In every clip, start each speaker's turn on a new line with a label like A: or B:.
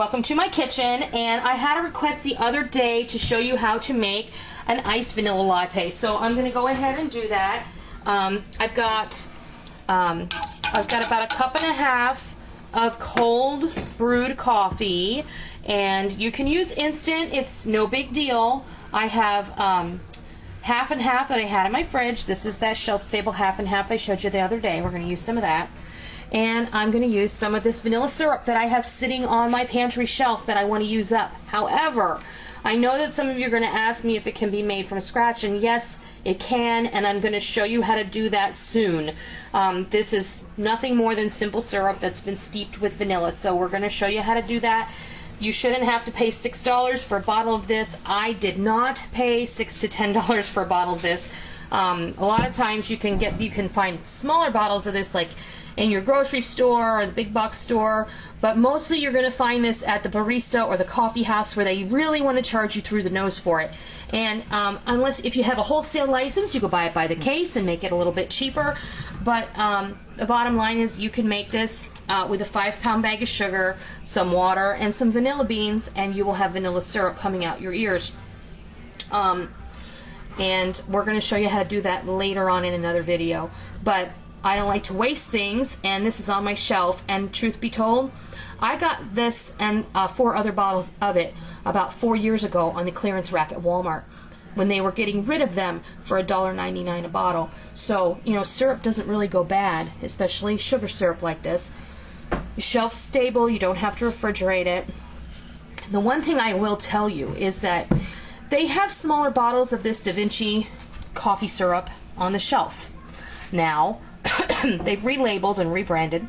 A: welcome to my kitchen. And I had a request the other day to show you how to make an iced vanilla latte. So I'm going to go ahead and do that. I've got about 1.5 cups of cold brewed coffee, and you can use instant. It's no big deal. I have half and half that I had in my fridge. This is that shelf stable half and half I showed you the other day. We're going to use some of that. And I'm going to use some of this vanilla syrup that I have sitting on my pantry shelf that I want to use up. However, I know that some of you are going to ask me if it can be made from scratch, and yes, it can, and I'm going to show you how to do that soon. This is nothing more than simple syrup that's been steeped with vanilla, so we're going to show you how to do that. You shouldn't have to pay $6 for a bottle of this. I did not pay $6 to $10 for a bottle of this. A lot of times you can find smaller bottles of this, like in your grocery store or the big box store, but mostly you're going to find this at the Barrista or the coffee house, where they really want to charge you through the nose for it. And if you have a wholesale license, you go buy it by the case and make it a little bit cheaper. But the bottom line is you can make this with a 5-pound bag of sugar, some water, and some vanilla beans, and you will have vanilla syrup coming out your ears. And we're going to show you how to do that later on in another video. But I don't like to waste things, and this is on my shelf, and truth be told, I got this and 4 other bottles of it about 4 years ago on the clearance rack at Walmart, when they were getting rid of them for $1.99 a bottle. So, you know, syrup doesn't really go bad, especially sugar syrup like this. Shelf stable, you don't have to refrigerate it. The one thing I will tell you is that they have smaller bottles of this Da Vinci coffee syrup on the shelf. Now, they've relabeled and rebranded.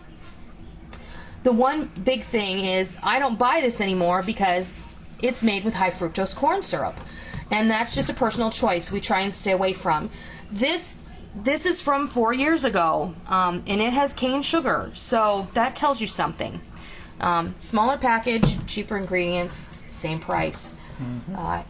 A: The one big thing is I don't buy this anymore because it's made with high fructose corn syrup, and that's just a personal choice we try and stay away from. This is from 4 years ago, and it has cane sugar, so that tells you something. Smaller package, cheaper ingredients, same price.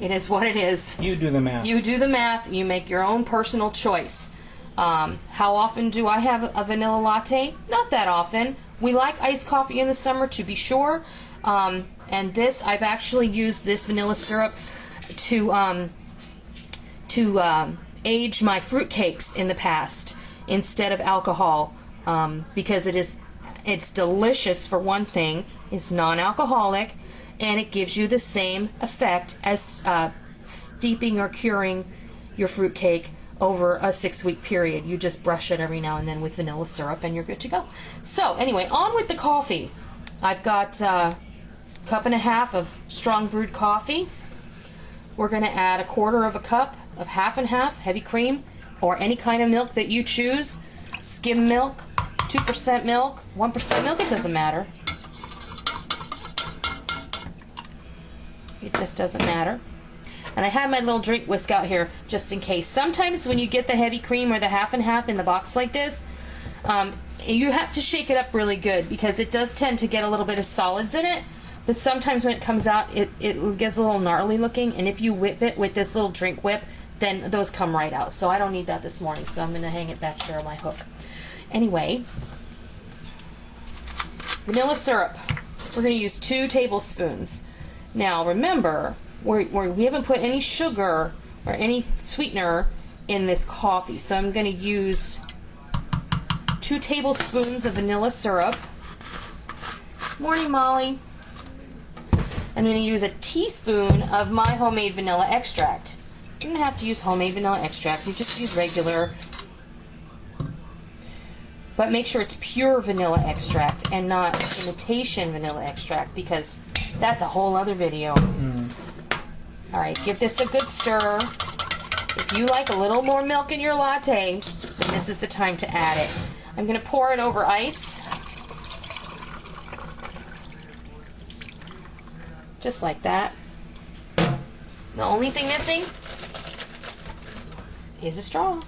A: It is what it is.
B: You do the math.
A: You do the math. You make your own personal choice. How often do I have a vanilla latte? Not that often. We like iced coffee in the summer, to be sure. And this, I've actually used this vanilla syrup to age my fruitcakes in the past instead of alcohol, because it's delicious for one thing. It's non-alcoholic, and it gives you the same effect as steeping or curing your fruitcake over a 6-week period. You just brush it every now and then with vanilla syrup and you're good to go. So anyway, on with the coffee. I've got 1.5 cups of strong brewed coffee. We're going to add 1/4 cup of half and half heavy cream, or any kind of milk that you choose. Skim milk, 2% milk, 1% milk, it doesn't matter. It just doesn't matter. And I have my little drink whisk out here just in case. Sometimes when you get the heavy cream or the half and half in the box like this, you have to shake it up really good, because it does tend to get a little bit of solids in it. But sometimes when it comes out, it gets a little gnarly looking, and if you whip it with this little drink whip, then those come right out. So I don't need that this morning, so I'm going to hang it back here on my hook. Anyway, vanilla syrup. We're going to use 2 tablespoons. Now remember, we haven't put any sugar or any sweetener in this coffee, so I'm going to use 2 tablespoons of vanilla syrup. Morning, Molly. I'm going to use a teaspoon of my homemade vanilla extract. You don't have to use homemade vanilla extract, you just use regular. But make sure it's pure vanilla extract and not imitation vanilla extract, because that's a whole other video. Alright, give this a good stir. If you like a little more milk in your latte, then this is the time to add it. I'm going to pour it over ice. Just like that. The only thing missing is a straw.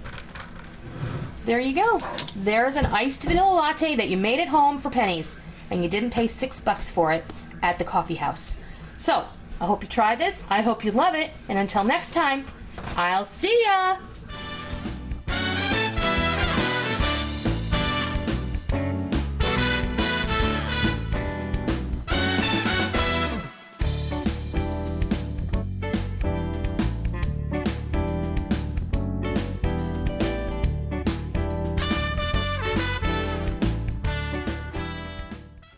A: There you go. There's an iced vanilla latte that you made at home for pennies, and you didn't pay $6 for it at the coffee house. So, I hope you try this. I hope you love it. And until next time, I'll see ya!